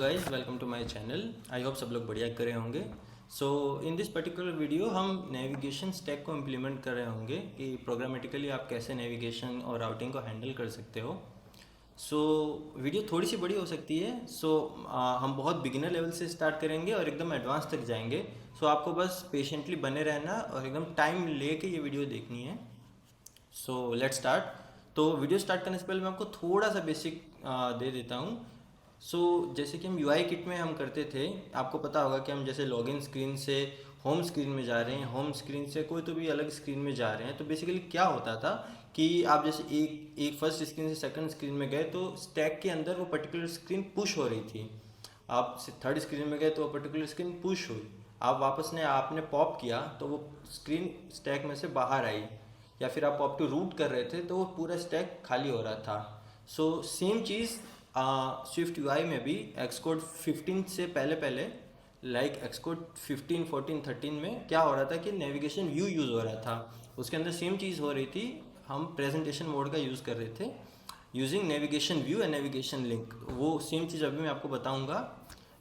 Guys welcome to my channel. I hope सब लोग बढ़िया कर रहे होंगे। So in this particular video हम नेविगेशन स्टैक को इम्प्लीमेंट कर रहे होंगे कि प्रोग्रामेटिकली आप कैसे नेविगेशन और राउटिंग को हैंडल कर सकते हो। वीडियो थोड़ी सी बड़ी हो सकती है। हम बहुत बिगिनर लेवल से स्टार्ट करेंगे और एकदम एडवांस तक जाएंगे। आपको बस पेशेंटली बने रहना और एकदम टाइम लेके ये वीडियो देखनी है। Let's start. तो वीडियो स्टार्ट करने से पहले मैं आपको थोड़ा सा बेसिक दे देता हूँ। जैसे कि हम यूआई किट में हम करते थे, आपको पता होगा कि हम जैसे लॉगिन स्क्रीन से होम स्क्रीन में जा रहे हैं, होम स्क्रीन से कोई तो भी अलग स्क्रीन में जा रहे हैं। तो बेसिकली क्या होता था कि आप जैसे एक एक फर्स्ट स्क्रीन से सेकंड स्क्रीन में गए तो स्टैक के अंदर वो पर्टिकुलर स्क्रीन पुश हो रही थी। आप थर्ड स्क्रीन में गए तो वो पर्टिकुलर स्क्रीन पुश हुई। आप वापस ने आपने पॉप किया तो वो स्क्रीन स्टैक में से बाहर आई, या फिर आप पॉप टू रूट कर रहे थे तो वो पूरा स्टैक खाली हो रहा था। सेम चीज़ स्विफ्ट यूआई में भी एक्सकोड 15 से पहले पहले, लाइक एक्सकोड 15, 14, 13 में क्या हो रहा था कि नेविगेशन व्यू यूज़ हो रहा था। उसके अंदर सेम चीज़ हो रही थी। हम प्रेजेंटेशन मोड का यूज़ कर रहे थे using navigation view and navigation link. वो सेम चीज़ अभी मैं आपको बताऊंगा।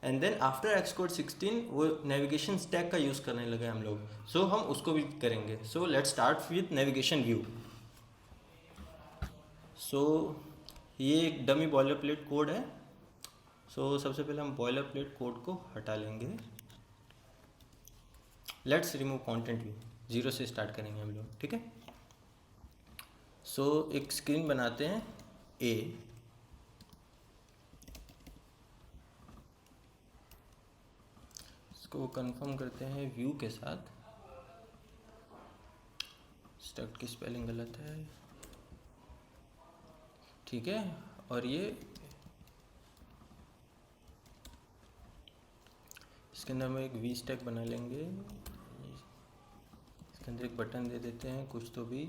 एंड देन आफ्टर एक्सकोड 16 वो नेविगेशन स्टैक का यूज़ करने लगे हम लोग। हम उसको भी करेंगे। Let's start with navigation view. So ये एक डमी बॉयलर प्लेट कोड है। सबसे पहले हम बॉयलर प्लेट कोड को हटा लेंगे। Let's remove content view, zero से स्टार्ट करेंगे हम लोग, ठीक है। एक स्क्रीन बनाते हैं ए। इसको कंफर्म करते हैं व्यू के साथ। स्ट्रक्ट की स्पेलिंग गलत है, ठीक है। और ये इसके अंदर हम एक वी स्टैक बना लेंगे। इसके अंदर एक बटन दे देते हैं कुछ तो भी,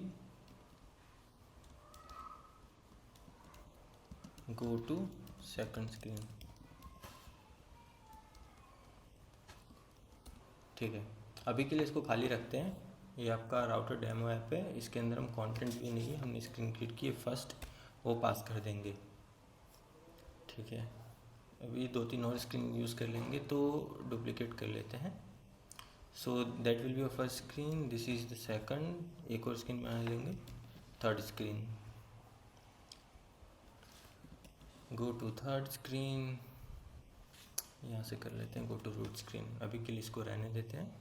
गो टू सेकंड स्क्रीन, ठीक है। अभी के लिए इसको खाली रखते हैं। ये आपका राउटर डेमो ऐप है, इसके अंदर हम कंटेंट भी नहीं है, हमने स्क्रीन क्रिएट की फर्स्ट, वो पास कर देंगे, ठीक है। अभी 2-3 और स्क्रीन यूज़ कर लेंगे तो डुप्लीकेट कर लेते हैं। That will be your first screen, this is the second. एक और स्क्रीन बना लेंगे, third screen, go to third screen. यहाँ से कर लेते हैं गो टू रूट स्क्रीन। अभी के लिए इसको रहने देते हैं,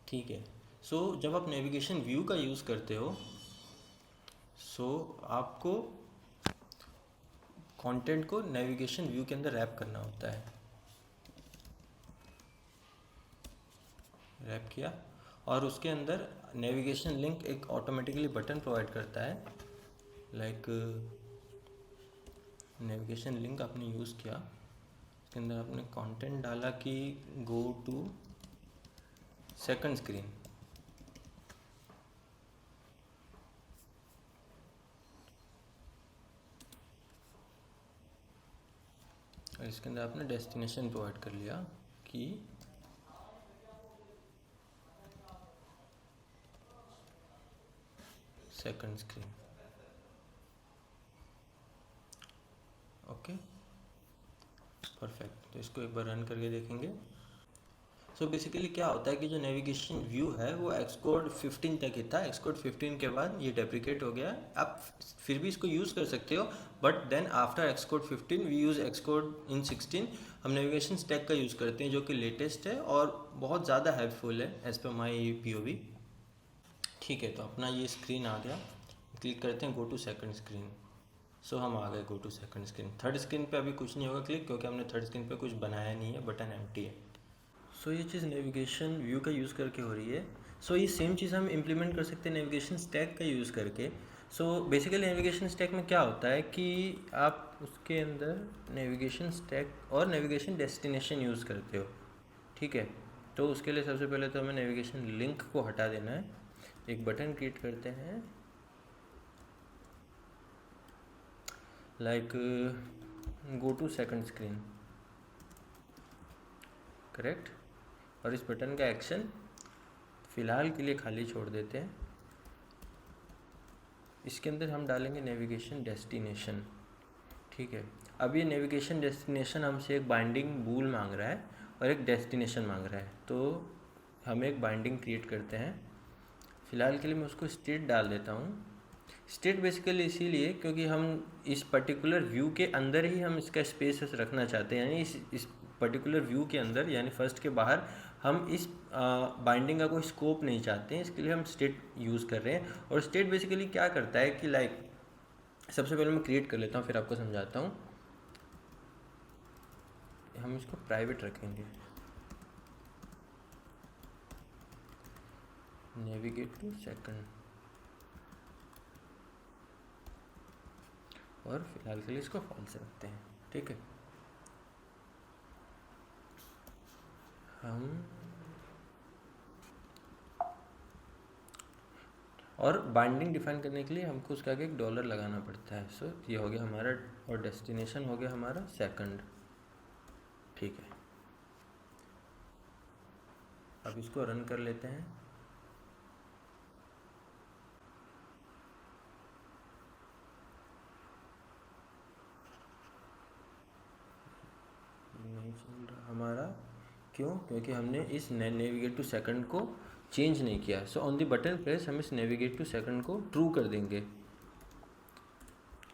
ठीक है। जब आप नेविगेशन व्यू का यूज़ करते हो, आपको कंटेंट को नेविगेशन व्यू के अंदर रैप करना होता है। रैप किया और उसके अंदर नेविगेशन लिंक एक ऑटोमेटिकली बटन प्रोवाइड करता है। लाइक नेविगेशन लिंक आपने यूज़ किया, इसके अंदर आपने कंटेंट डाला कि गो टू सेकंड स्क्रीन, और इसके अंदर आपने डेस्टिनेशन प्रोवाइड कर लिया कि सेकंड स्क्रीन, ओके परफेक्ट। तो इसको एक बार रन करके देखेंगे। बेसिकली क्या होता है कि जो नेविगेशन व्यू है वो एक्सकोड 15 तक ही था। एक्सकोड 15 के बाद ये डेप्रिकेट हो गया। आप फिर भी इसको यूज़ कर सकते हो, but then after Xcode 15 we use Xcode in 16। हम नेविगेशन स्टैक का यूज़ करते हैं जो कि लेटेस्ट है और बहुत ज़्यादा हेल्पफुल है एज पर माई POV, ठीक है। तो अपना ये स्क्रीन आ गया, क्लिक करते हैं गो टू सेकंड स्क्रीन। हम आ गए go to second screen. Third screen पे अभी कुछ नहीं होगा क्लिक, क्योंकि हमने थर्ड स्क्रीन पे कुछ बनाया नहीं है, बटन एम्प्टी है। ये चीज़ नेविगेशन व्यू का यूज़ करके हो रही है। ये सेम चीज़ हम इम्प्लीमेंट कर सकते हैं नेविगेशन स्टैक का यूज़ करके। बेसिकली नेविगेशन स्टैक में क्या होता है कि आप उसके अंदर नेविगेशन स्टैक और नेविगेशन डेस्टिनेशन यूज़ करते हो, ठीक है। तो उसके लिए सबसे पहले तो हमें नेविगेशन लिंक को हटा देना है। एक बटन क्रिएट करते हैं like go to second screen, correct. और इस बटन का एक्शन फ़िलहाल के लिए खाली छोड़ देते हैं। इसके अंदर हम डालेंगे नेविगेशन डेस्टिनेशन, ठीक है। अब ये नेविगेशन डेस्टिनेशन हमसे एक बाइंडिंग बूल मांग रहा है और एक डेस्टिनेशन मांग रहा है, तो हम एक बाइंडिंग क्रिएट करते हैं। फ़िलहाल के लिए मैं उसको स्टेट डाल देता हूँ। स्टेट बेसिकली इसीलिए क्योंकि हम इस पर्टिकुलर व्यू के अंदर ही हम इसका स्पेस रखना चाहते हैं, यानी इस पर्टिकुलर व्यू के अंदर यानी फर्स्ट के बाहर हम इस बाइंडिंग का कोई स्कोप नहीं चाहते हैं, इसके लिए हम स्टेट यूज़ कर रहे हैं। और स्टेट बेसिकली क्या करता है कि लाइक सबसे पहले मैं क्रिएट कर लेता हूँ फिर आपको समझाता हूँ। हम इसको प्राइवेट रखेंगे, नेविगेट टू सेकंड, और फिलहाल के लिए इसको फॉल्स रखते हैं। ठीक है, हम और बाइंडिंग डिफाइन करने के लिए हमको उसका आगे एक डॉलर लगाना पड़ता है। सो ये हो गया हमारा, और डेस्टिनेशन हो गया हमारा सेकंड। ठीक है, अब इसको रन कर लेते हैं। नहीं चल रहा हमारा, क्यों? क्योंकि हमने इस नेविगेट टू सेकंड को चेंज नहीं किया। So on the button press हम इस नेविगेट टू सेकंड को ट्रू कर देंगे।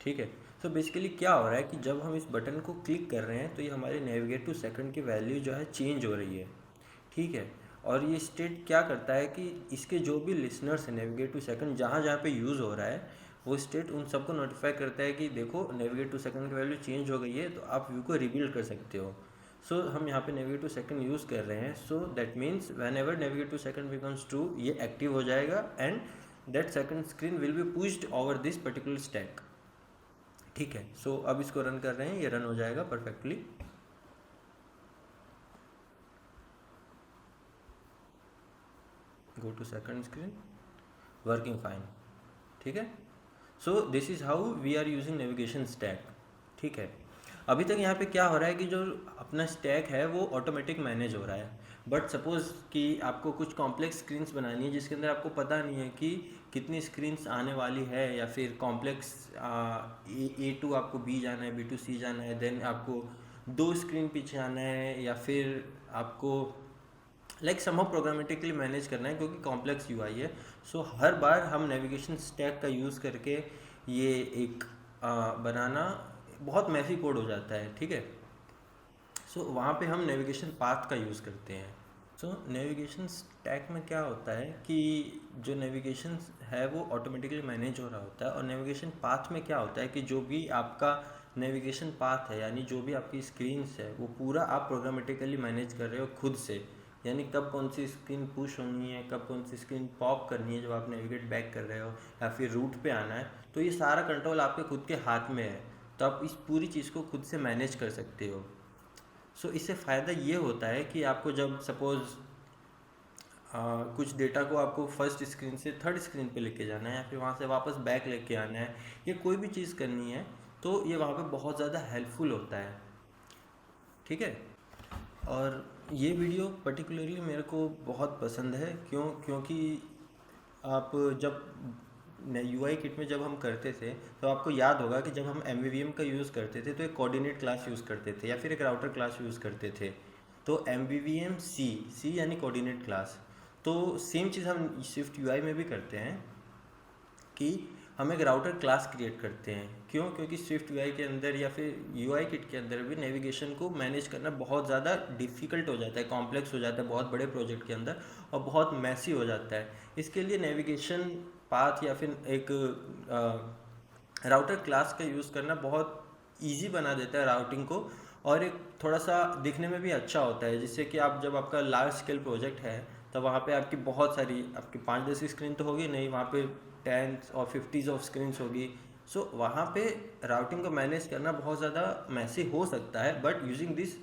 ठीक है, तो बेसिकली क्या हो रहा है कि जब हम इस बटन को क्लिक कर रहे हैं तो ये हमारे नेविगेट टू सेकंड की वैल्यू जो है चेंज हो रही है। ठीक है, और ये स्टेट क्या करता है कि इसके जो भी लिसनर्स हैं नेविगेट टू सेकंड जहाँ जहाँ पे यूज़ हो रहा है, वो स्टेट उन सबको नोटिफाई करता है कि देखो नेविगेट टू सेकंड की वैल्यू चेंज हो गई है, तो आप व्यू को रिबिल्ड कर सकते हो। सो हम यहाँ पे नेविगेट टू सेकंड यूज़ कर रहे हैं। So that means whenever navigate to second becomes true, ये एक्टिव हो जाएगा and that second screen will be pushed over this particular stack. ठीक है, सो अब इसको रन कर रहे हैं, ये रन हो जाएगा perfectly. Go to second screen, working fine. ठीक है, so this is how we are using navigation stack. ठीक है, अभी तक यहाँ पे क्या हो रहा है कि जो अपना स्टैक है वो ऑटोमेटिक मैनेज हो रहा है। बट सपोज़ कि आपको कुछ कॉम्प्लेक्स स्क्रीन्स बनानी है जिसके अंदर आपको पता नहीं है कि कितनी स्क्रीन्स आने वाली है, या फिर कॉम्प्लेक्स A2 आपको B जाना है, B2 C जाना है, देन आपको 2 स्क्रीन पीछे आना है, या फिर आपको लाइक समहाउ प्रोग्रामेटिकली मैनेज करना है क्योंकि कॉम्प्लेक्स यूआई है। सो हर बार हम नेविगेशन स्टैक का यूज़ करके ये एक बनाना बहुत मैसी कोड हो जाता है। ठीक है, सो वहाँ पे हम नेविगेशन पाथ का यूज़ करते हैं। सो नेविगेशन स्टैक में क्या होता है कि जो नेविगेशन है वो ऑटोमेटिकली मैनेज हो रहा होता है, और नेविगेशन पाथ में क्या होता है कि जो भी आपका नेविगेशन पाथ है यानी जो भी आपकी स्क्रीन्स है वो पूरा आप प्रोग्रामेटिकली मैनेज कर रहे हो खुद से, यानी कब कौन सी स्क्रीन पुश होनी है, कब कौन सी स्क्रीन पॉप करनी है जब आप नेविगेट बैक कर रहे हो, या फिर रूट पे आना है, तो ये सारा कंट्रोल आपके खुद के हाथ में है। तो आप इस पूरी चीज़ को खुद से मैनेज कर सकते हो। सो इससे फ़ायदा ये होता है कि आपको जब सपोज़ कुछ डेटा को आपको फर्स्ट स्क्रीन से थर्ड स्क्रीन पे लेके जाना है, या फिर वहाँ से वापस बैक लेके आना है, या कोई भी चीज़ करनी है, तो ये वहाँ पे बहुत ज़्यादा हेल्पफुल होता है। ठीक है, और ये वीडियो पर्टिकुलरली मेरे को बहुत पसंद है। क्योंकि आप जब UI किट में जब हम करते थे तो आपको याद होगा कि जब हम MVVM का यूज़ करते थे तो एक कोऑर्डिनेट क्लास यूज़ करते थे या फिर एक राउटर क्लास यूज़ करते थे। तो MVVM C यानी कोऑर्डिनेट क्लास, तो सेम चीज़ हम स्विफ्ट UI में भी करते हैं कि हम एक राउटर क्लास क्रिएट करते हैं। क्यों? क्योंकि स्विफ्ट UI के अंदर या फिर UI किट के अंदर भी नेविगेशन को मैनेज करना बहुत ज़्यादा डिफ़िकल्ट हो जाता है, कॉम्प्लेक्स हो जाता है बहुत बड़े प्रोजेक्ट के अंदर, और बहुत मैसी हो जाता है। इसके लिए नेविगेशन पाथ या फिर एक राउटर क्लास का यूज़ करना बहुत ईजी बना देता है राउटिंग को, और एक थोड़ा सा दिखने में भी अच्छा होता है, जिससे कि आप जब आपका लार्ज स्केल प्रोजेक्ट है तो वहाँ पे आपकी बहुत सारी, आपकी 5-10 स्क्रीन तो होगी नहीं, वहाँ पे 10s और 50s ऑफ स्क्रीन्स होगी। सो वहाँ पे राउटिंग को मैनेज करना बहुत ज़्यादा मैसी हो सकता है, but using this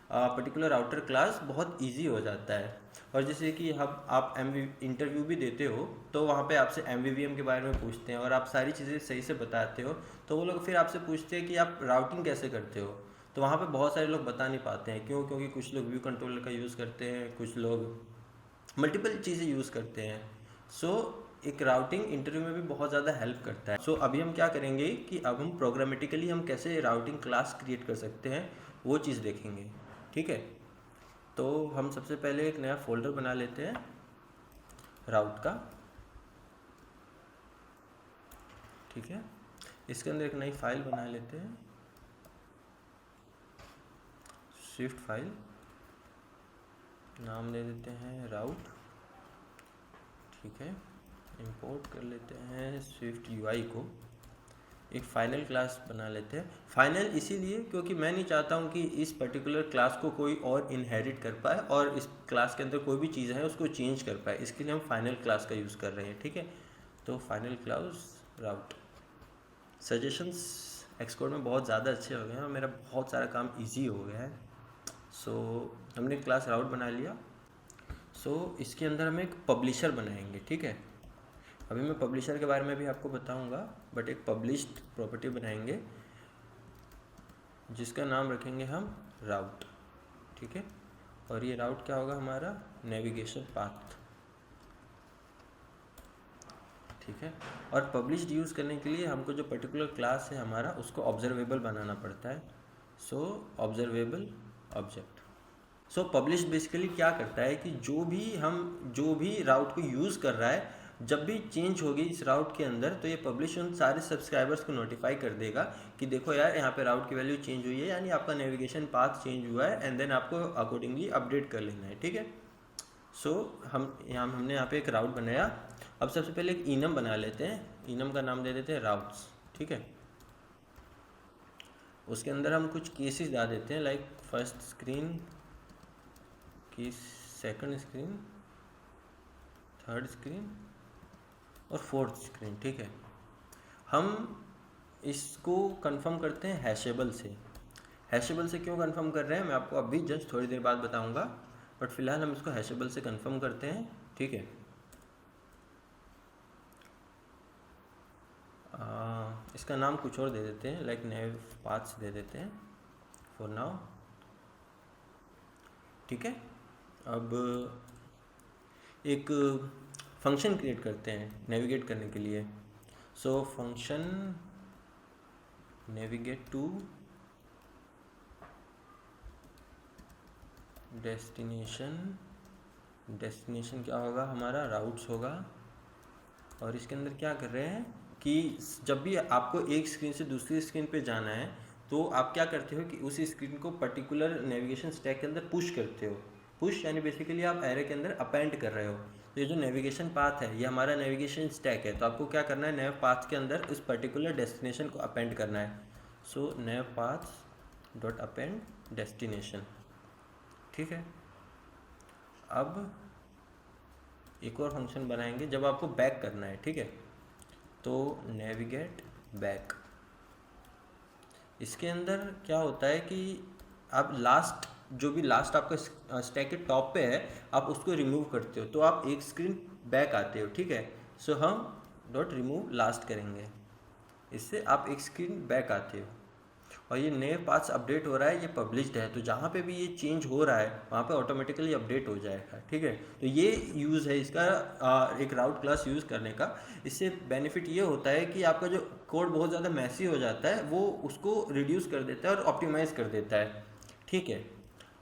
particular router class बहुत इजी हो जाता है। और जैसे कि हम आप इंटरव्यू भी देते हो तो वहाँ पे आपसे MVVM के बारे में पूछते हैं और आप सारी चीज़ें सही से बताते हो, तो वो लोग फिर आपसे पूछते हैं कि आप राउटिंग कैसे करते हो। तो वहाँ पे बहुत सारे लोग बता नहीं पाते हैं। क्यों? क्योंकि कुछ लोग व्यू कंट्रोलर का यूज़ करते हैं, कुछ लोग मल्टीपल चीज़ें यूज़ करते हैं। सो एक राउटिंग इंटरव्यू में भी बहुत ज़्यादा हेल्प करता है। सो अभी हम क्या करेंगे कि अब हम प्रोग्रामेटिकली हम कैसे राउटिंग क्लास क्रिएट कर सकते हैं वो चीज़ देखेंगे, ठीक है। तो हम सबसे पहले एक नया फोल्डर बना लेते हैं राउट का, ठीक है। इसके अंदर एक नई फाइल बना लेते हैं, स्विफ्ट फाइल, नाम दे देते हैं राउट, ठीक है। इंपोर्ट कर लेते हैं स्विफ्ट यूआई को, एक फाइनल क्लास बना लेते हैं। फाइनल इसीलिए क्योंकि मैं नहीं चाहता हूँ कि इस पर्टिकुलर क्लास को कोई और इनहेरिट कर पाए और इस क्लास के अंदर कोई भी चीज़ है उसको चेंज कर पाए, इसके लिए हम फाइनल क्लास का यूज़ कर रहे हैं, ठीक है। तो फाइनल क्लास राउट। सजेशंस एक्सकोड में बहुत ज़्यादा अच्छे हो गए हैं और मेरा बहुत सारा काम ईजी हो गया है। सो हमने क्लास राउट बना लिया। सो इसके अंदर हम एक पब्लिशर बनाएंगे, ठीक है। अभी मैं पब्लिशर के बारे में भी आपको बताऊंगा, बट एक पब्लिश्ड प्रॉपर्टी बनाएंगे जिसका नाम रखेंगे हम राउट, ठीक है। और ये राउट क्या होगा, हमारा नेविगेशन पाथ, ठीक है। और पब्लिश्ड यूज़ करने के लिए हमको जो पर्टिकुलर क्लास है हमारा उसको ऑब्जर्वेबल बनाना पड़ता है। सो ऑब्जर्वेबल ऑब्जेक्ट। सो पब्लिश्ड बेसिकली क्या करता है कि जो भी राउट को यूज़ कर रहा है, जब भी चेंज होगी इस राउट के अंदर तो ये पब्लिश उन सारे सब्सक्राइबर्स को नोटिफाई कर देगा कि देखो यार यहाँ पे राउट की वैल्यू चेंज हुई है, यानी आपका नेविगेशन पाथ चेंज हुआ है, एंड देन आपको अकॉर्डिंगली अपडेट कर लेना है, ठीक है। सो हमने यहाँ पे एक राउट बनाया। अब सबसे पहले एक इनम बना लेते हैं, इनम का नाम दे देते हैं राउट्स, ठीक है। उसके अंदर हम कुछ केसेस डाल देते हैं, लाइक फर्स्ट स्क्रीन की, सेकंड स्क्रीन, थर्ड स्क्रीन और फोर्थ स्क्रीन, ठीक है। हम इसको कंफर्म करते हैं हैशेबल से। हैशेबल से क्यों कंफर्म कर रहे हैं मैं आपको अभी जस्ट थोड़ी देर बाद बताऊंगा, बट फिलहाल हम इसको हैशेबल से कंफर्म करते हैं, ठीक है। इसका नाम कुछ और दे देते हैं, लाइक नेव पाथ्स दे देते हैं फॉर नाउ, ठीक है। अब एक फंक्शन क्रिएट करते हैं नेविगेट करने के लिए। So function navigate to destination, destination क्या होगा हमारा, राउट्स होगा। और इसके अंदर क्या कर रहे हैं कि जब भी आपको एक स्क्रीन से दूसरी स्क्रीन पे जाना है तो आप क्या करते हो कि उसी स्क्रीन को पर्टिकुलर नेविगेशन स्टैक के अंदर पुश करते हो। पुश यानी बेसिकली आप एरे के अंदर अपेंड कर रहे हो। तो ये जो नेविगेशन पाथ है ये हमारा नेविगेशन स्टैक है, तो आपको क्या करना है, नेव पाथ के अंदर इस पर्टिकुलर डेस्टिनेशन को अपेंड करना है। सो नेव पाथ डॉट अपेंड डेस्टिनेशन, ठीक है। अब एक और फंक्शन बनाएंगे जब आपको बैक करना है, ठीक है। तो नेविगेट बैक, इसके अंदर क्या होता है कि आप जो भी लास्ट आपका स्टैक के टॉप पे है आप उसको रिमूव करते हो तो आप एक स्क्रीन बैक आते हो, ठीक है। सो हम डॉट रिमूव लास्ट करेंगे, इससे आप एक स्क्रीन बैक आते हो। और ये नए पाथ्स अपडेट हो रहा है, ये पब्लिश्ड है, तो जहाँ पे भी ये चेंज हो रहा है वहाँ पे ऑटोमेटिकली अपडेट हो जाएगा, ठीक है। तो ये यूज़ है इसका एक राउट क्लास यूज़ करने का। इससे बेनिफिट ये होता है कि आपका जो कोड बहुत ज़्यादा मैसी हो जाता है वो उसको रिड्यूस कर देता है और ऑप्टिमाइज़ कर देता है, ठीक है।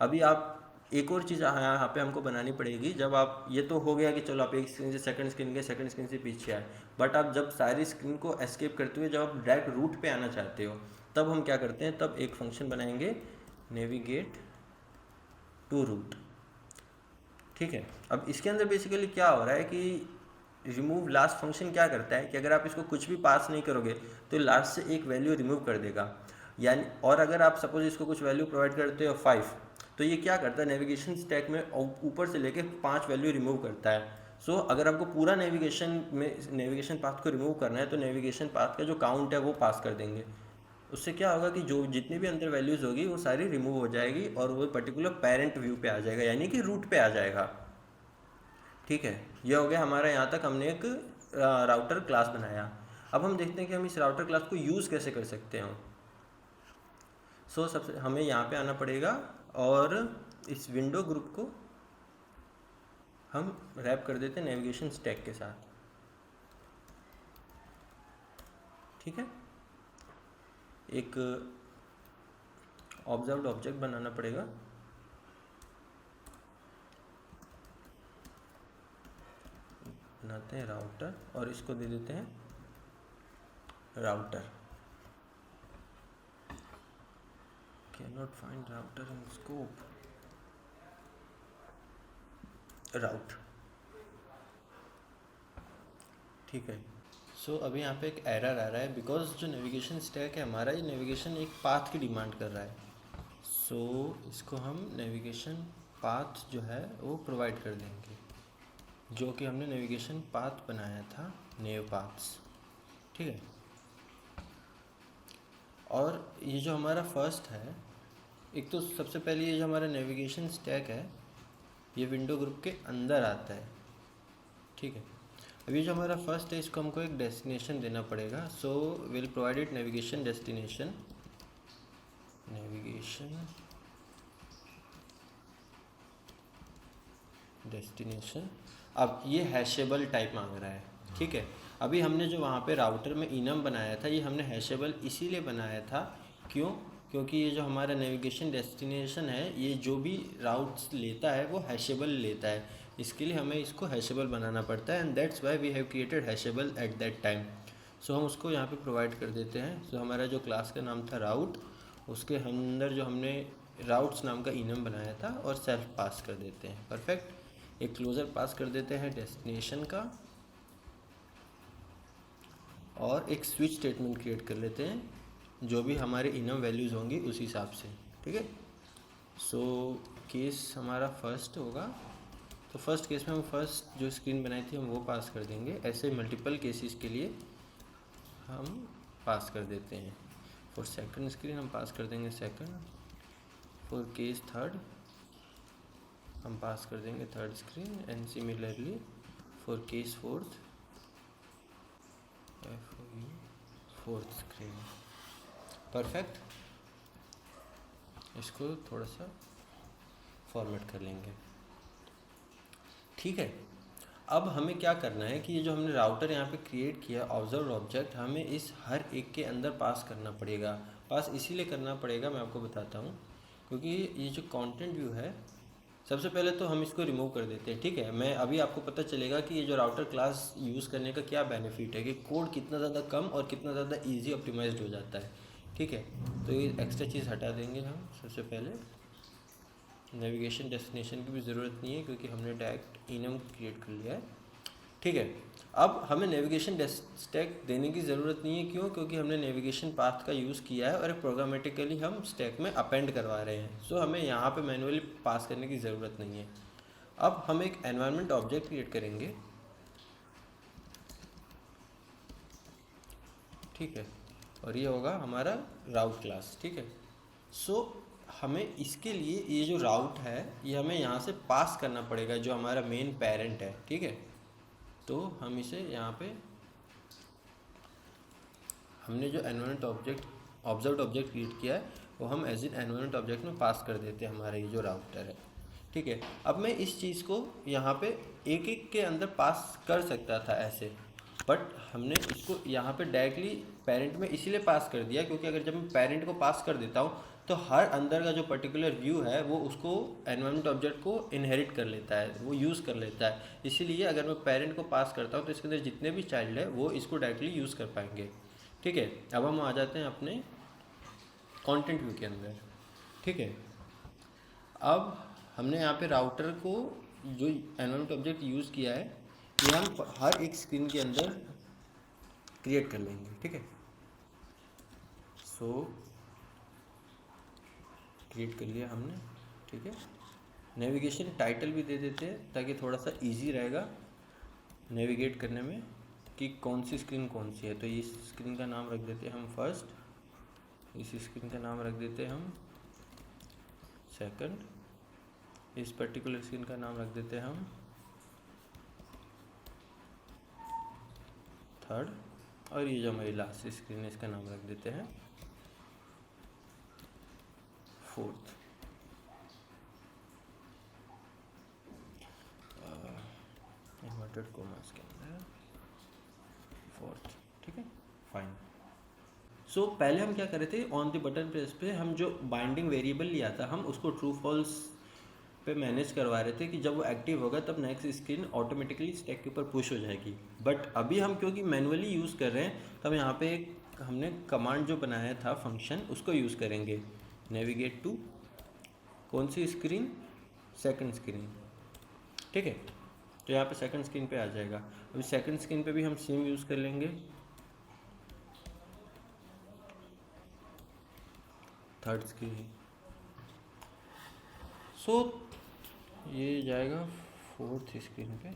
अभी आप एक और चीज़ यहाँ पे हमको बनानी पड़ेगी। जब आप, ये तो हो गया कि चलो आप एक स्क्रीन से सेकंड स्क्रीन गए, सेकंड स्क्रीन से पीछे आए, बट आप जब सारी स्क्रीन को एस्केप करते हुए जब आप डायरेक्ट रूट पे आना चाहते हो तब हम क्या करते हैं, तब एक फंक्शन बनाएंगे नेविगेट टू रूट, ठीक है। अब इसके अंदर बेसिकली क्या हो रहा है कि रिमूव लास्ट फंक्शन क्या करता है कि अगर आप इसको कुछ भी पास नहीं करोगे तो लास्ट से एक वैल्यू रिमूव कर देगा, यानी और अगर आप सपोज इसको कुछ वैल्यू प्रोवाइड करते हो 5 तो ये क्या करता है, नेविगेशन स्टैक में ऊपर से लेके 5 वैल्यू रिमूव करता है। सो अगर आपको पूरा नेविगेशन पाथ को रिमूव करना है तो नेविगेशन पाथ का जो काउंट है वो पास कर देंगे। उससे क्या होगा कि जो जितनी भी अंदर वैल्यूज़ होगी वो सारी रिमूव हो जाएगी और वो पर्टिकुलर पेरेंट व्यू पे आ जाएगा, यानी कि रूट पे आ जाएगा, ठीक है। ये हो गया हमारा, यहाँ तक हमने एक राउटर क्लास बनाया। अब हम देखते हैं कि हम इस राउटर क्लास को यूज़ कैसे कर सकते हैं। सो सबसे हमें यहाँ पे आना पड़ेगा और इस विंडो ग्रुप को हम रैप कर देते हैं नेविगेशन स्टैक के साथ, ठीक है, एक ऑब्जर्व्ड ऑब्जेक्ट बनाना पड़ेगा। बनाते हैं राउटर और इसको दे देते हैं router. Can not find router in scope, route. ठीक है, सो अभी यहाँ पे एक एरर आ रहा है बिकॉज जो नेविगेशन स्टैक है हमारा, ये नेविगेशन एक पाथ की डिमांड कर रहा है। सो इसको हम नेविगेशन पाथ जो है वो प्रोवाइड कर देंगे, जो कि हमने नेविगेशन पाथ बनाया था, नेव पाथ्स। ठीक है, और ये जो हमारा फर्स्ट है, एक तो सबसे पहले ये जो हमारा नेविगेशन स्टैक है ये विंडो ग्रुप के अंदर आता है। ठीक है, अभी जो हमारा फर्स्ट है इसको हमको एक डेस्टिनेशन देना पड़ेगा। So will provided navigation destination, navigation destination. अब ये हैशेबल टाइप मांग रहा है। ठीक है, अभी हमने जो वहाँ पे राउटर में इनम बनाया था, ये हमने हैशेबल इसीलिए बनाया था, क्यों? क्योंकि ये जो हमारा नेविगेशन डेस्टिनेशन है, ये जो भी राउट्स लेता है वो हैशेबल लेता है, इसके लिए हमें इसको हैशेबल बनाना पड़ता है, and that's why we have created hashable at that time. So हम उसको यहाँ पे प्रोवाइड कर देते हैं। सो हमारा जो क्लास का नाम था राउट, उसके अंदर जो हमने राउट्स नाम का इनम बनाया था और सेल्फ पास कर देते हैं। परफेक्ट, एक क्लोजर पास कर देते हैं डेस्टिनेशन का, और एक स्विच स्टेटमेंट क्रिएट कर लेते हैं, जो भी हमारे इनम वैल्यूज़ होंगी उस हिसाब से। ठीक है, सो केस हमारा फर्स्ट होगा, तो फर्स्ट केस में हम फर्स्ट जो स्क्रीन बनाई थी हम वो पास कर देंगे। ऐसे मल्टीपल केसेस के लिए हम पास कर देते हैं। फॉर सेकंड स्क्रीन हम पास कर देंगे सेकंड, फॉर केस थर्ड हम पास कर देंगे third screen, and similarly for case fourth fourth screen. Perfect, इसको थोड़ा सा फॉर्मेट कर लेंगे। ठीक है, अब हमें क्या करना है कि ये जो हमने राउटर यहाँ पे क्रिएट किया ऑब्जर्व ऑब्जेक्ट, हमें इस हर एक के अंदर पास करना पड़ेगा। पास इसीलिए करना पड़ेगा, मैं आपको बताता हूँ, क्योंकि ये जो कंटेंट व्यू है, सबसे पहले तो हम इसको रिमूव कर देते हैं। ठीक है, मैं अभी आपको पता चलेगा कि ये जो राउटर क्लास यूज़ करने का क्या बेनिफिट है, कि कोड कितना ज़्यादा कम और कितना ज़्यादा ईजी ऑप्टिमाइज्ड हो जाता है। ठीक है, तो ये एक्स्ट्रा चीज़ हटा देंगे हम। सबसे पहले नेविगेशन डेस्टिनेशन की भी ज़रूरत नहीं है, क्योंकि हमने डायरेक्ट इनम क्रिएट कर लिया है। ठीक है, अब हमें नेविगेशन स्टैक देने की ज़रूरत नहीं है, क्यों? क्योंकि हमने नेविगेशन पाथ का यूज़ किया है और प्रोग्रामेटिकली हम स्टैक में अपेंड करवा रहे हैं। सो हमें यहाँ पे मैनुअली पास करने की ज़रूरत नहीं है। अब हम एक एनवायरनमेंट ऑब्जेक्ट क्रिएट करेंगे। ठीक है, और ये होगा हमारा राउट क्लास। ठीक है, सो हमें इसके लिए ये जो राउट है ये हमें यहाँ से पास करना पड़ेगा, जो हमारा मेन पेरेंट है। ठीक है, तो हम इसे यहाँ पे, हमने जो environment object observed object create किया है वो हम एज एन एनवायरनमेंट ऑब्जेक्ट में पास कर देते हैं हमारा ये जो राउटर है। ठीक है, अब मैं इस चीज़ को यहाँ पे एक एक के अंदर पास कर सकता था ऐसे, बट हमने इसको यहाँ पे डायरेक्टली पेरेंट में इसीलिए पास कर दिया, क्योंकि अगर जब मैं पेरेंट को पास कर देता हूँ तो हर अंदर का जो पर्टिकुलर व्यू है वो उसको एनवायरनमेंट ऑब्जेक्ट को इनहेरिट कर लेता है, वो यूज़ कर लेता है। इसीलिए अगर मैं पेरेंट को पास करता हूँ तो इसके अंदर जितने भी चाइल्ड है वो इसको डायरेक्टली यूज़ कर पाएंगे। ठीक है, अब हम आ जाते हैं अपने कंटेंट व्यू के अंदर। ठीक है, अब हमने यहाँ पे राउटर को जो एनवायरनमेंट ऑब्जेक्ट यूज़ किया है ये हम हर एक स्क्रीन के अंदर क्रिएट कर लेंगे। ठीक है, सो क्रिएट कर लिया हमने। ठीक है, नेविगेशन टाइटल भी दे देते हैं ताकि थोड़ा सा इजी रहेगा नेविगेट करने में कि कौन सी स्क्रीन कौन सी है। तो इस स्क्रीन का नाम रख देते हैं हम फर्स्ट, इस स्क्रीन का नाम रख देते हैं हम सेकंड, इस पर्टिकुलर स्क्रीन का नाम रख देते हैं हम थर्ड, और ये जो हमारी लास्ट स्क्रीन है इसका नाम रख देते हैं फोर्थ। इन्वर्टेड कोमास के अंदर फोर्थ। ठीक है, फाइन। सो पहले हम क्या कर रहे थे, ऑन द बटन प्रेस पे हम जो बाइंडिंग वेरिएबल लिया था हम उसको ट्रू फॉल्स पे मैनेज करवा रहे थे कि जब वो एक्टिव होगा तब नेक्स्ट स्क्रीन ऑटोमेटिकली स्टैक के ऊपर पुश हो जाएगी। बट अभी हम क्योंकि मैनुअली यूज़ कर रहे हैं तो हम यहाँ पे हमने कमांड जो बनाया था फंक्शन उसको यूज़ करेंगे, नेविगेट टू कौन सी स्क्रीन, सेकंड स्क्रीन, ठीक है। तो यहाँ पे सेकंड स्क्रीन पे आ जाएगा। अभी सेकंड स्क्रीन पे भी हम सेम यूज़ कर लेंगे, थर्ड स्क्रीन। सो ये जाएगा फोर्थ स्क्रीन पे।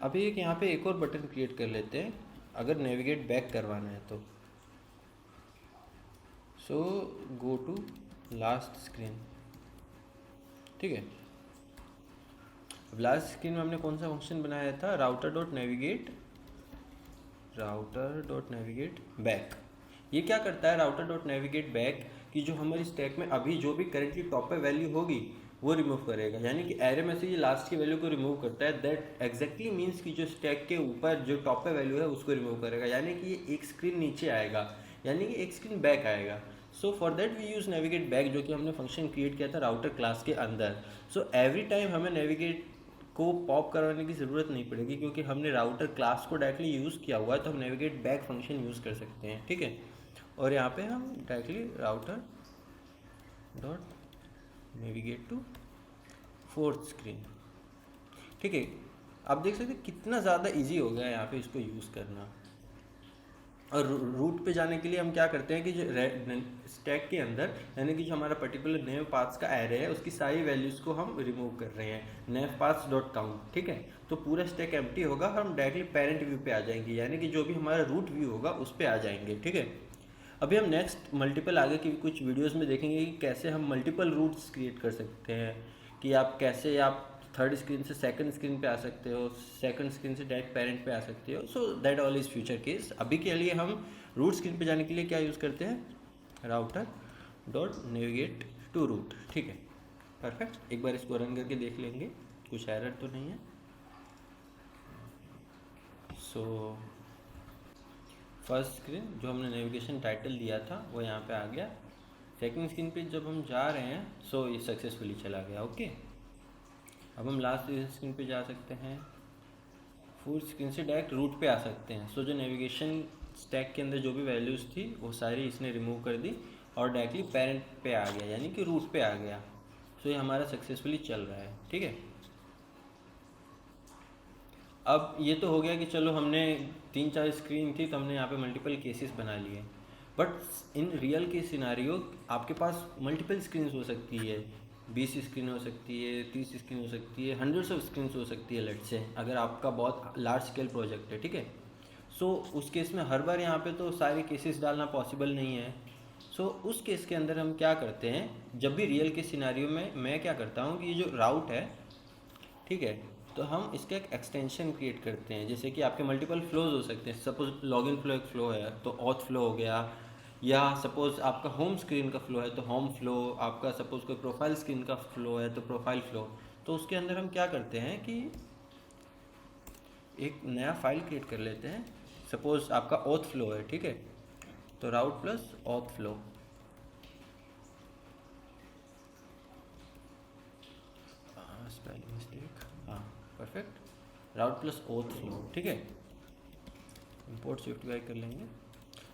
अभी एक यहाँ पे एक और बटन क्रिएट कर लेते हैं अगर नेविगेट बैक करवाना है तो। सो गो टू लास्ट स्क्रीन, ठीक है। अब लास्ट स्क्रीन में हमने कौन सा फंक्शन बनाया था, राउटर डॉट नेविगेट बैक। ये क्या करता है, राउटर डॉट नेविगेट बैक कि जो हमारी स्टैक में अभी जो भी करेंटली टॉप पे वैल्यू होगी वो रिमूव करेगा। यानी कि एरे में से ये लास्ट की वैल्यू को रिमूव करता है। दैट एग्जैक्टली मीन्स कि जो स्टैक के ऊपर जो टॉप पे वैल्यू है उसको रिमूव करेगा, यानी कि ये एक स्क्रीन नीचे आएगा, यानी कि एक स्क्रीन बैक आएगा। So for that we use navigate back, जो कि हमने फंक्शन क्रिएट किया था राउटर क्लास के अंदर। सो एवरी टाइम हमें नेविगेट को पॉप करवाने की ज़रूरत नहीं पड़ेगी क्योंकि हमने राउटर क्लास को डायरेक्टली यूज़ किया हुआ है, तो हम नेविगेट बैक फंक्शन यूज़ कर सकते हैं, ठीक है। और यहाँ पे हम directly router dot navigate to fourth screen, ठीक है। आप देख सकते हैं कितना ज़्यादा इजी हो गया है यहाँ पे इसको यूज़ करना। और रूट पे जाने के लिए हम क्या करते हैं कि जो स्टैक के अंदर यानी कि जो हमारा पर्टिकुलर नेव पाथ्स का एरे है उसकी सारी वैल्यूज़ को हम रिमूव कर रहे हैं, नेव पाथ्स डॉट काउंट, ठीक है। तो पूरा स्टैक एम्प्टी होगा, हम डायरेक्टली पेरेंट व्यू पे आ जाएंगे, यानी कि जो भी हमारा रूट व्यू होगा उस पर आ जाएंगे, ठीक है। अभी हम नेक्स्ट मल्टीपल आगे की कुछ वीडियोस में देखेंगे कि कैसे हम मल्टीपल रूट्स क्रिएट कर सकते हैं, कि आप कैसे आप थर्ड स्क्रीन से सेकंड स्क्रीन पे आ सकते हो, सेकंड स्क्रीन से डायरेक्ट पेरेंट पे आ सकते हो। So that all is future case. अभी के लिए हम रूट स्क्रीन पे जाने के लिए क्या यूज़ करते हैं, router dot navigate to route, ठीक है। परफेक्ट, एक बार इसको रन करके देख लेंगे कुछ एरर तो नहीं है। सो फर्स्ट स्क्रीन जो हमने नेविगेशन टाइटल दिया था वो यहाँ पे आ गया। सेकंड स्क्रीन पे जब हम जा रहे हैं सो ये सक्सेसफुली चला गया, ओके। अब हम लास्ट स्क्रीन पे जा सकते हैं, फोर्थ स्क्रीन से डायरेक्ट रूट पे आ सकते हैं। सो जो नेविगेशन स्टैक के अंदर जो भी वैल्यूज़ थी वो सारी इसने रिमूव कर दी और डायरेक्टली पेरेंट पे आ गया, यानी कि रूट पे आ गया। सो ये हमारा सक्सेसफुली चल रहा है, ठीक है। अब ये तो हो गया कि चलो हमने 3-4 स्क्रीन थी तो हमने यहाँ पे मल्टीपल केसेस बना लिए, बट इन रियल के सिनारियो आपके पास मल्टीपल स्क्रीन हो सकती है, 20 स्क्रीन हो सकती है, 30 स्क्रीन हो सकती है, हंड्रेड्स ऑफ स्क्रीन हो सकती है लेट से, अगर आपका बहुत लार्ज स्केल प्रोजेक्ट है, ठीक है। सो उस केस में हर बार यहाँ पे तो सारे केसेस डालना पॉसिबल नहीं है। सो उस केस के अंदर हम क्या करते हैं, जब भी रियल के सिनारियो में मैं क्या करता हूँ कि ये जो राउट है, ठीक है, तो हम इसका एक एक्सटेंशन क्रिएट करते हैं। जैसे कि आपके मल्टीपल फ्लोज हो सकते हैं, सपोज लॉगिन फ्लो एक फ़्लो है तो ऑथ फ्लो हो गया, या सपोज आपका होम स्क्रीन का फ्लो है तो होम फ्लो, आपका सपोज कोई प्रोफाइल स्क्रीन का फ्लो है तो प्रोफाइल फ्लो। तो उसके अंदर हम क्या करते हैं कि एक नया फाइल क्रिएट कर लेते हैं। सपोज आपका ऑथ फ्लो है, ठीक है, तो route plus auth flow, spelling mistake, हाँ perfect, route plus auth flow, ठीक है। इंपोर्ट स्विफ्ट UI कर लेंगे।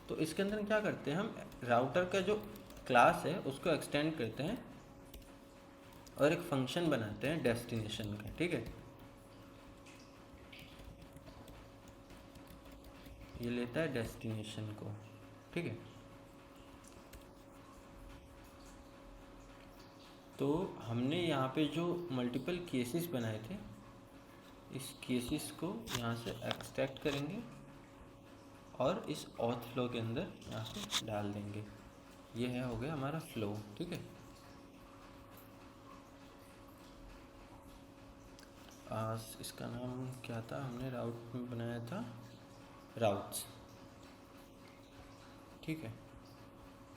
तो इसके अंदर क्या करते हैं, हम राउटर का जो क्लास है उसको एक्सटेंड करते हैं और एक फंक्शन बनाते हैं डेस्टिनेशन का, ठीक है। ये लेता है डेस्टिनेशन को, ठीक है। तो हमने यहाँ पे जो मल्टीपल केसेस बनाए थे इस केसेस को यहाँ से एक्सट्रैक्ट करेंगे और इस ऑथ फ्लो के अंदर यहाँ से डाल देंगे। ये है हो गया हमारा फ्लो, ठीक है। इसका नाम क्या था, हमने राउट में बनाया था राउट्स, ठीक है।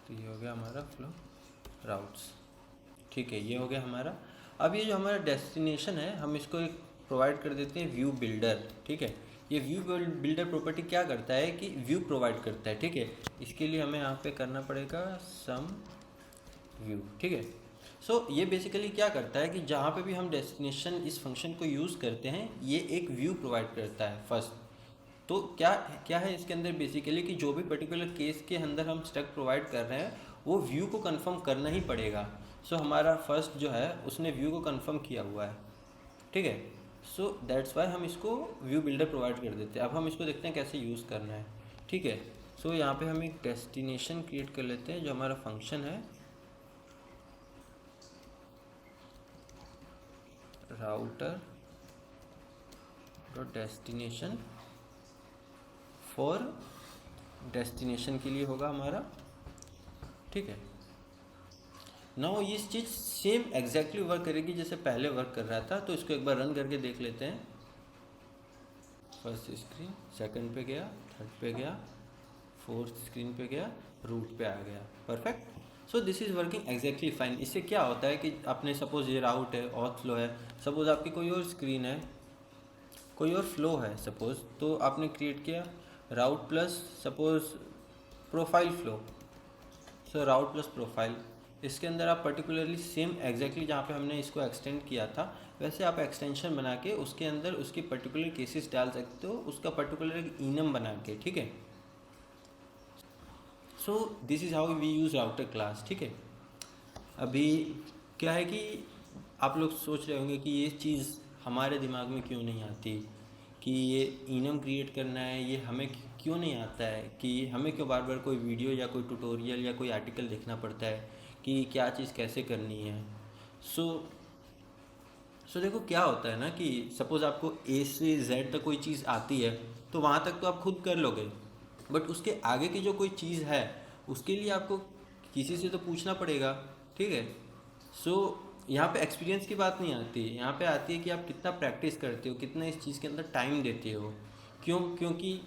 तो ये हो गया हमारा फ्लो राउट्स, ठीक है, ये हो गया हमारा। अब ये जो हमारा डेस्टिनेशन है हम इसको एक प्रोवाइड कर देते हैं व्यू बिल्डर, ठीक है। ये व्यू बिल्डर प्रॉपर्टी क्या करता है कि व्यू प्रोवाइड करता है, ठीक है। इसके लिए हमें यहाँ पे करना पड़ेगा सम व्यू, ठीक है। सो ये बेसिकली क्या करता है कि जहाँ पे भी हम डेस्टिनेशन इस फंक्शन को यूज़ करते हैं, ये एक व्यू प्रोवाइड करता है फर्स्ट। तो क्या क्या है इसके अंदर बेसिकली कि जो भी पर्टिकुलर केस के अंदर हम स्टैक प्रोवाइड कर रहे हैं वो व्यू को कंफर्म करना ही पड़ेगा। सो हमारा फर्स्ट जो है उसने व्यू को कंफर्म किया हुआ है, ठीक है। सो दैट्स वाई हम इसको व्यू बिल्डर प्रोवाइड कर देते हैं। अब हम इसको देखते हैं कैसे यूज़ करना है, ठीक है। सो यहाँ पे हम एक डेस्टिनेशन क्रिएट कर लेते हैं जो हमारा फंक्शन है router dot destination for destination के लिए होगा हमारा, ठीक है। नाउ ये चीज़ सेम एग्जैक्टली वर्क करेगी जैसे पहले वर्क कर रहा था। तो इसको एक बार रन करके देख लेते हैं। फर्स्ट स्क्रीन, सेकंड पे गया, थर्ड पे गया, फोर्थ स्क्रीन पे गया, रूट पे आ गया, perfect. So this is working exactly fine. इससे क्या होता है कि आपने सपोज ये राउट है, ऑथ फ्लो है, सपोज आपकी कोई और स्क्रीन है, कोई और फ्लो है सपोज, तो आपने क्रिएट किया राउट प्लस सपोज प्रोफाइल फ्लो। सो राउट प्लस प्रोफाइल, इसके अंदर आप पर्टिकुलरली सेम एग्जैक्टली जहाँ पे हमने इसको एक्सटेंड किया था वैसे आप एक्सटेंशन बना के उसके अंदर उसकी पर्टिकुलर केसेस डाल सकते हो, उसका पर्टिकुलर एक इनम बना के, ठीक है। So this is how we use router class, ठीक है। अभी क्या है कि आप लोग सोच रहे होंगे कि ये चीज़ हमारे दिमाग में क्यों नहीं आती कि ये इनम क्रिएट करना है, ये हमें क्यों नहीं आता है, कि हमें क्यों बार बार कोई वीडियो या कोई ट्यूटोरियल या कोई आर्टिकल देखना पड़ता है कि क्या चीज़ कैसे करनी है। सो देखो क्या होता है ना कि सपोज़ आपको ए से जेड तक कोई चीज़ आती है तो वहाँ तक तो आप खुद कर लोगे, बट उसके आगे की जो कोई चीज़ है उसके लिए आपको किसी से तो पूछना पड़ेगा, ठीक है। सो यहाँ पे एक्सपीरियंस की बात नहीं आती, यहाँ पे आती है कि आप कितना प्रैक्टिस करते हो, कितना इस चीज़ के अंदर टाइम देते हो। क्योंकि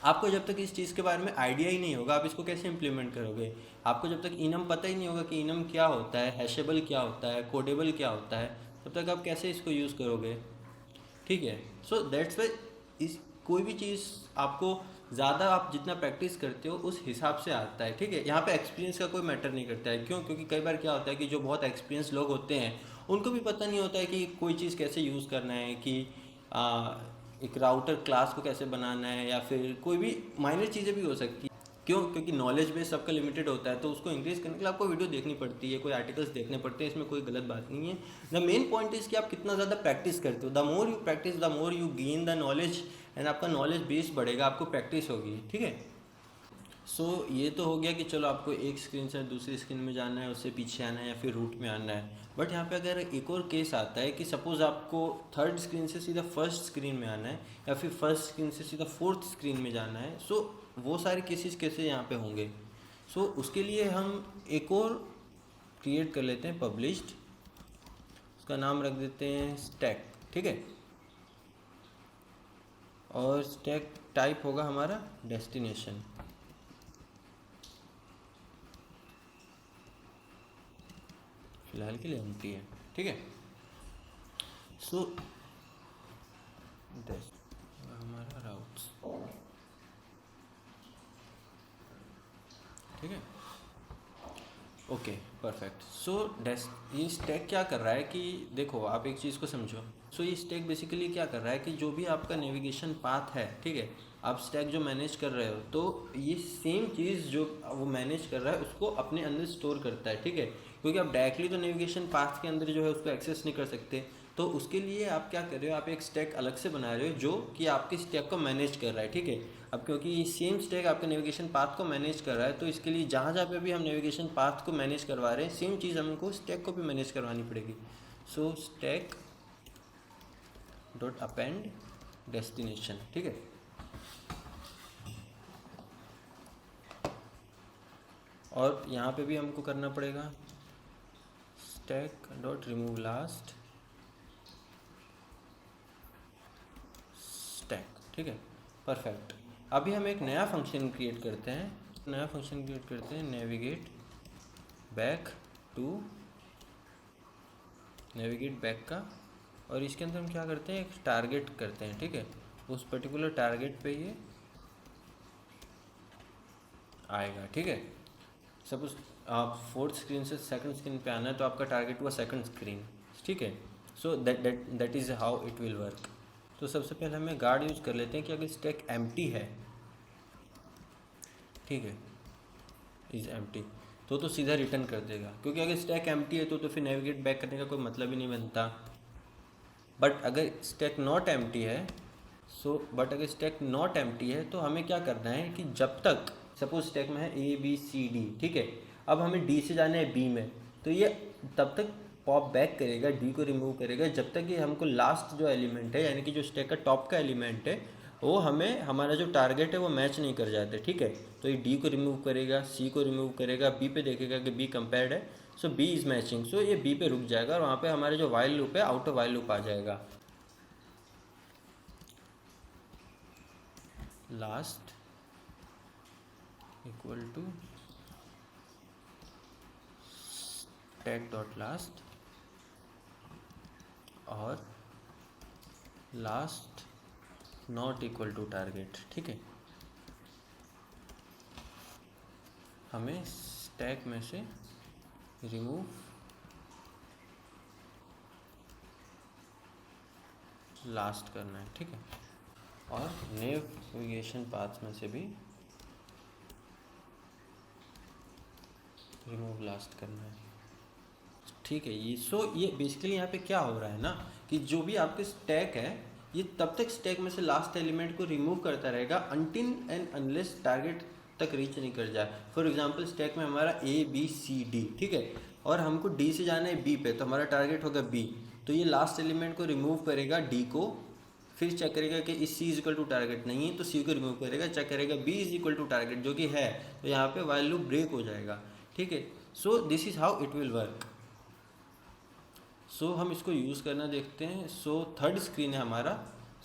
आपको जब तक इस चीज़ के बारे में आइडिया ही नहीं होगा आप इसको कैसे इम्प्लीमेंट करोगे। आपको जब तक इनम पता ही नहीं होगा कि इनम क्या होता है, हैशेबल क्या होता है, कोडेबल क्या होता है, तब तक आप कैसे इसको यूज़ करोगे, ठीक है। सो दैट्स वाई इस कोई भी चीज़ आपको ज़्यादा आप जितना प्रैक्टिस करते हो उस हिसाब से आता है, ठीक है। यहाँ पे एक्सपीरियंस का कोई मैटर नहीं करता है, क्योंकि कई बार क्या होता है कि जो बहुत एक्सपीरियंस लोग होते हैं उनको भी पता नहीं होता है कि कोई चीज़ कैसे यूज़ करना है, कि एक राउटर क्लास को कैसे बनाना है, या फिर कोई भी माइनर चीज़ें भी हो सकती है। क्योंकि नॉलेज बेस सबका लिमिटेड होता है, तो उसको इंक्रीज़ करने के लिए आपको वीडियो देखनी पड़ती है, कोई आर्टिकल्स देखने पड़ते हैं, इसमें कोई गलत बात नहीं है। द मेन पॉइंट इज़ कि आप कितना ज़्यादा प्रैक्टिस करते हो। The more you practice the more you gain the knowledge, and आपका नॉलेज बेस बढ़ेगा, आपको प्रैक्टिस होगी, ठीक है। सो ये तो हो गया कि चलो आपको एक स्क्रीन से दूसरी स्क्रीन में जाना है, उससे पीछे आना है या फिर रूट में आना है। बट यहाँ पे अगर एक और केस आता है कि सपोज़ आपको थर्ड स्क्रीन से सीधा फर्स्ट स्क्रीन में आना है या फिर फर्स्ट स्क्रीन से सीधा फोर्थ स्क्रीन में जाना है, सो वो सारे केसेस कैसे यहाँ पे होंगे। सो उसके लिए हम एक और क्रिएट कर लेते हैं पब्लिश्ड, उसका नाम रख देते हैं स्टैक, ठीक है। और स्टैक टाइप होगा हमारा डेस्टिनेशन, फिलहाल के लिए एम्प्टी है, ठीक है। सो हमारा राउट्स, ठीक है, ओके परफेक्ट। सो ये स्टैक क्या कर रहा है कि देखो आप एक चीज़ को समझो। सो ये स्टैक बेसिकली क्या कर रहा है कि जो भी आपका नेविगेशन पाथ है, ठीक है, आप स्टैक जो मैनेज कर रहे हो तो ये सेम चीज़ जो वो मैनेज कर रहा है उसको अपने अंदर स्टोर करता है, ठीक है। क्योंकि आप डायरेक्टली तो नेविगेशन पाथ के अंदर जो है उसको एक्सेस नहीं कर सकते, तो उसके लिए आप क्या कर रहे हो, आप एक स्टैक अलग से बना रहे हो जो कि आपके स्टैक को मैनेज कर रहा है, ठीक है। अब क्योंकि सेम स्टैक आपका नेविगेशन पाथ को मैनेज कर रहा है, तो इसके लिए जहाँ जहाँ पे भी हम नेविगेशन पाथ को मैनेज करवा रहे हैं सेम चीज़ हमको स्टैक को भी मैनेज करवानी पड़ेगी। सो स्टैक डॉट अपेंड डेस्टिनेशन, ठीक है। और यहाँ पे भी हमको करना पड़ेगा stack dot remove last stack, ठीक है, परफेक्ट। अभी हम एक नया फंक्शन क्रिएट करते हैं, नेविगेट बैक का, और इसके अंदर हम क्या करते हैं, एक टारगेट करते हैं, ठीक है। उस पर्टिकुलर टारगेट पे ये आएगा। ठीक है, सपोज आप फोर्थ स्क्रीन से सेकंड स्क्रीन पे आना है तो आपका टारगेट हुआ सेकंड स्क्रीन। ठीक है, so that is how it will work. तो सबसे पहले हमें गार्ड यूज़ कर लेते हैं कि अगर स्टैक एम्प्टी है, ठीक है, इज़ एम्प्टी, तो सीधा रिटर्न कर देगा, क्योंकि अगर स्टैक एम्प्टी है तो फिर नेविगेट बैक करने का कोई मतलब ही नहीं बनता। बट अगर स्टैक नॉट एम्प्टी है अगर स्टैक नॉट एम्प्टी है तो हमें क्या करना है कि जब तक सपोज स्टैक में है ABCD, ठीक है, अब हमें D से जाना है B में, तो ये तब तक पॉप बैक करेगा, D को रिमूव करेगा जब तक ये हमको लास्ट जो एलिमेंट है, यानी कि जो स्टैक का टॉप का एलिमेंट है, वो हमें हमारा जो टारगेट है वो मैच नहीं कर जाते। ठीक है, तो ये D को रिमूव करेगा, C को रिमूव करेगा, B पे देखेगा कि B कंपेयर्ड है, सो B इज़ मैचिंग, सो ये B पे रुक जाएगा और वहाँ पे हमारे जो वाइल लूप है आउट ऑफ वाइल लूप आ जाएगा। Last equal to stack dot last और last not equal to target. ठीक है, हमें स्टैक में से रिमूव लास्ट करना है। ठीक है, और नेविगेशन पाथ में से भी रिमूव लास्ट करना है। ठीक है, ये बेसिकली यहाँ पे क्या हो रहा है ना कि जो भी आपके स्टैक है ये तब तक स्टैक में से लास्ट एलिमेंट को रिमूव करता रहेगा अनटिल एंड अनलेस टारगेट तक रीच नहीं कर जाए। फॉर एग्जांपल स्टैक में हमारा ABCD, ठीक है, और हमको D से जाना है B पे, तो हमारा टारगेट होगा B, तो ये लास्ट एलिमेंट को रिमूव करेगा D को, फिर चेक करेगा कि इस C is equal to target नहीं है तो C को रिमूव करेगा, चेक करेगा B is equal to target जो कि है, तो यहाँ पे वाइल लूप ब्रेक हो जाएगा। ठीक है, so this is how it will work. So हम इसको यूज़ करना देखते हैं। सो थर्ड स्क्रीन है हमारा,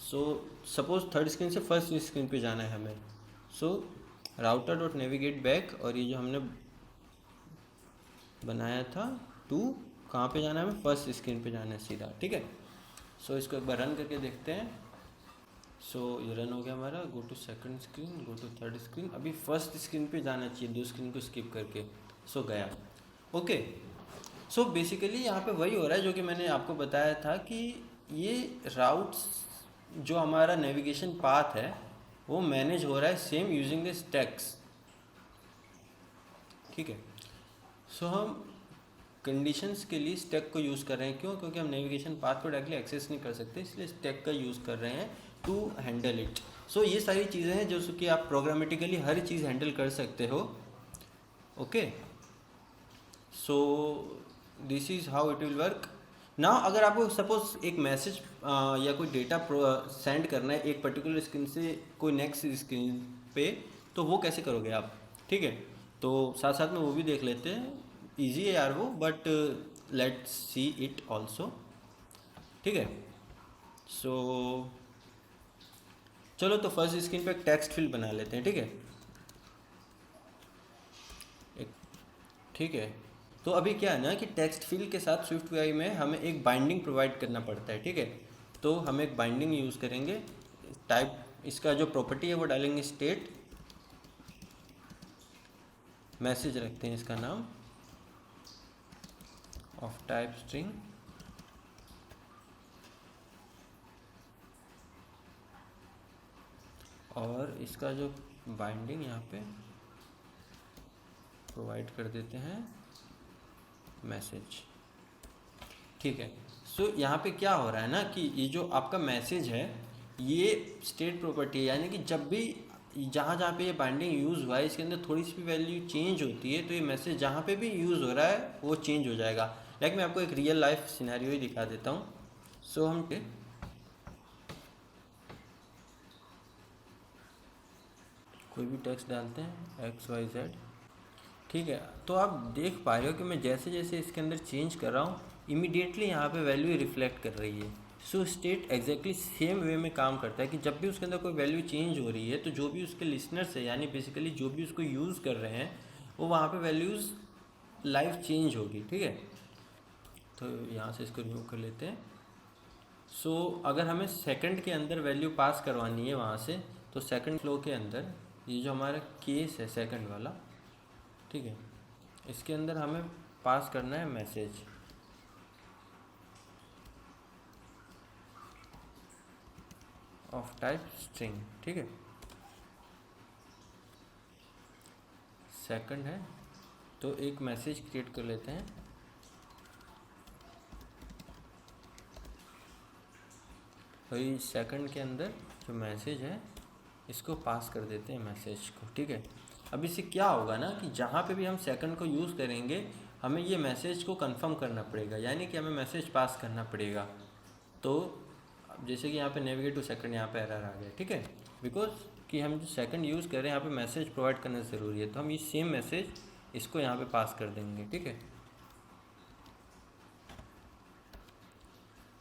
सो सपोज थर्ड स्क्रीन से फर्स्ट स्क्रीन पे जाना है हमें। So router dot navigate back, और ये जो हमने बनाया था टू, कहाँ पे जाना है हमें, फर्स्ट स्क्रीन पे जाना है सीधा। ठीक है, सो इसको एक बार रन करके देखते हैं। सो ये रन हो गया हमारा। Go to second screen, go to third screen, अभी फर्स्ट स्क्रीन पे जाना चाहिए, दो स्क्रीन को स्किप करके। सो गया। ओके, सो बेसिकली यहाँ पे वही हो रहा है जो कि मैंने आपको बताया था कि ये राउट्स जो हमारा नेविगेशन पाथ है वो मैनेज हो रहा है सेम यूजिंग द स्टैक्स। ठीक है, सो हम कंडीशंस के लिए स्टैक को यूज़ कर रहे हैं। क्यों? क्योंकि हम नेविगेशन पाथ को डायरेक्टली एक्सेस नहीं कर सकते, इसलिए स्टैक का यूज़ कर रहे हैं टू हैंडल इट। सो ये सारी चीज़ें हैं जो कि आप प्रोग्रामेटिकली हर चीज़ हैंडल कर सकते हो। Okay, so this is how it will work. Now अगर आपको सपोज एक मैसेज या कोई डेटा सेंड करना है एक पर्टिकुलर स्क्रीन से कोई नेक्स्ट स्क्रीन पे, तो वो कैसे करोगे आप? ठीक है, तो साथ साथ में वो भी देख लेते हैं। इजी है यार वो, but let's see it also. ठीक है, सो चलो तो फर्स्ट स्क्रीन पे एक टेक्स्ट फील्ड बना लेते हैं। ठीक है, ठीक है, तो अभी क्या है ना कि टेक्स्ट फील्ड के साथ स्विफ्ट यूआई में हमें एक बाइंडिंग प्रोवाइड करना पड़ता है। ठीक है, तो हम एक बाइंडिंग यूज़ करेंगे। टाइप इसका जो प्रॉपर्टी है वो डालेंगे स्टेट, मैसेज रखते हैं इसका नाम, ऑफ टाइप स्ट्रिंग, और इसका जो बाइंडिंग यहाँ पे प्रोवाइड कर देते हैं मैसेज। ठीक है, सो यहाँ पे क्या हो रहा है ना कि ये जो आपका मैसेज है ये स्टेट प्रॉपर्टी है, यानी कि जब भी जहाँ जहाँ पे ये बाइंडिंग यूज़ हुआ है इसके अंदर थोड़ी सी भी वैल्यू चेंज होती है तो ये मैसेज जहाँ पे भी यूज़ हो रहा है वो चेंज हो जाएगा। लाइक मैं आपको एक रियल लाइफ सिनेरियो ही दिखा देता हूँ। सो हम कोई भी टेक्स्ट डालते हैं XYZ। ठीक है, तो आप देख पा रहे हो कि मैं जैसे जैसे इसके अंदर चेंज कर रहा हूँ इमीडिएटली यहाँ पे वैल्यू रिफ्लेक्ट कर रही है। सो स्टेट एग्जैक्टली सेम वे में काम करता है कि जब भी उसके अंदर कोई वैल्यू चेंज हो रही है तो जो भी उसके लिसनर्स है, यानी बेसिकली जो भी उसको यूज़ कर रहे हैं, वो वहाँ पे वैल्यूज़ लाइव चेंज होगी। ठीक है, तो यहाँ से इसको रिमूव कर लेते हैं। सो अगर हमें सेकंड के अंदर वैल्यू पास करवानी है वहाँ से, तो सेकंड फ्लो के अंदर ये जो हमारा केस है सेकंड वाला, ठीक है, इसके अंदर हमें पास करना है मैसेज। ऑफ टाइप स्ट्रिंग, ठीक है। सेकंड है तो एक मैसेज क्रिएट कर लेते हैं। वही सेकंड के अंदर जो मैसेज है इसको पास कर देते हैं मैसेज को, ठीक है। अब इससे क्या होगा ना कि जहाँ पे भी हम सेकंड को यूज़ करेंगे हमें ये मैसेज को कंफर्म करना पड़ेगा, यानी कि हमें मैसेज पास करना पड़ेगा। तो अब जैसे कि यहाँ पे नेविगेट टू सेकंड, यहाँ पे एरर आ गया, ठीक है, बिकॉज कि हम जो सेकंड यूज़ कर रहे हैं यहाँ पे मैसेज प्रोवाइड करना ज़रूरी है, तो हम ये सेम मैसेज इसको यहाँ पे पास कर देंगे, ठीक है।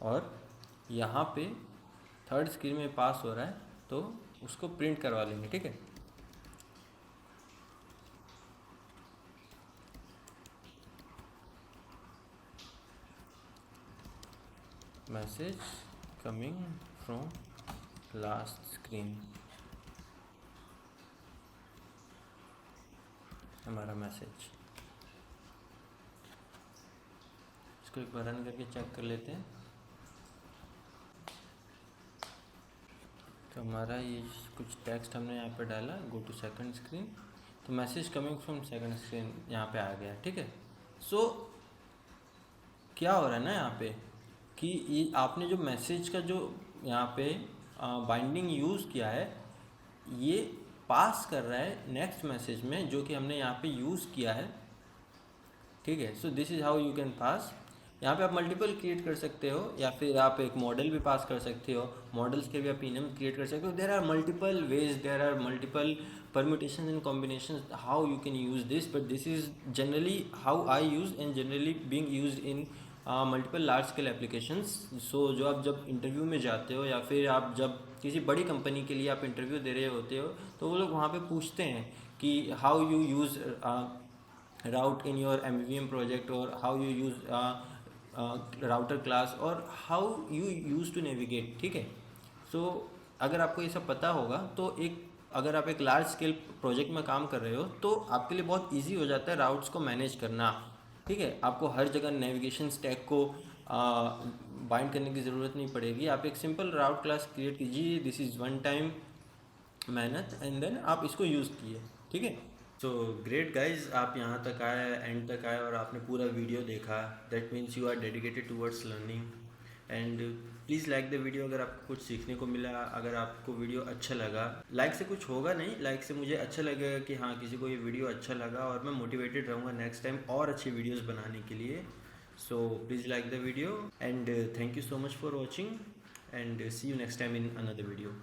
और यहाँ पे थर्ड स्क्रीन में पास हो रहा है तो उसको प्रिंट करवा लेंगे, ठीक है। Message coming from last screen, हमारा मैसेज। इसको एक बार रन करके चेक कर लेते हैं। तो हमारा ये कुछ टेक्स्ट हमने यहाँ पे डाला, गो टू सेकंड स्क्रीन, तो message coming from second screen यहाँ पे आ गया, ठीक है। सो क्या हो रहा है ना यहाँ पे कि ये आपने जो मैसेज का जो यहाँ पे बाइंडिंग यूज़ किया है ये पास कर रहा है नेक्स्ट मैसेज में जो कि हमने यहाँ पे यूज़ किया है, ठीक है। So this is how you can pass. यहाँ पे आप मल्टीपल क्रिएट कर सकते हो या फिर आप एक मॉडल भी पास कर सकते हो, मॉडल्स के भी आप इनम क्रिएट कर सकते हो। There are multiple ways, there are multiple permutations and combinations how you can use this, but this is generally how I use and generally being used in multiple large scale applications. So जो आप जब interview में जाते हो या फिर आप जब किसी बड़ी कंपनी के लिए आप इंटरव्यू दे रहे होते हो तो वो लोग वहाँ पे पूछते हैं कि how you use route in your MVVM project or how you use router class और how you use to navigate, ठीक है। सो अगर आपको ये सब पता होगा तो एक अगर आप एक लार्ज स्केल प्रोजेक्ट में काम कर रहे हो तो आपके लिए बहुत इजी हो जाता है राउट्स को मैनेज करना, ठीक है। आपको हर जगह नेविगेशन स्टैक को बाइंड करने की ज़रूरत नहीं पड़ेगी। आप एक सिंपल राउट क्लास क्रिएट कीजिए, दिस इज़ वन टाइम मेहनत एंड देन आप इसको यूज़ किए, ठीक है। सो ग्रेट गाइज, आप यहाँ तक आए, एंड तक आए और आपने पूरा वीडियो देखा, that means you are dedicated towards learning. And please like the video अगर आपको कुछ सीखने को मिला, अगर आपको वीडियो अच्छा लगा। लाइक से कुछ होगा नहीं, लाइक से मुझे अच्छा लगेगा कि हाँ किसी को ये वीडियो अच्छा लगा और मैं मोटिवेटेड रहूँगा नेक्स्ट टाइम और अच्छी वीडियोस बनाने के लिए। So please like the video and thank you so much for watching and see you next time in another video.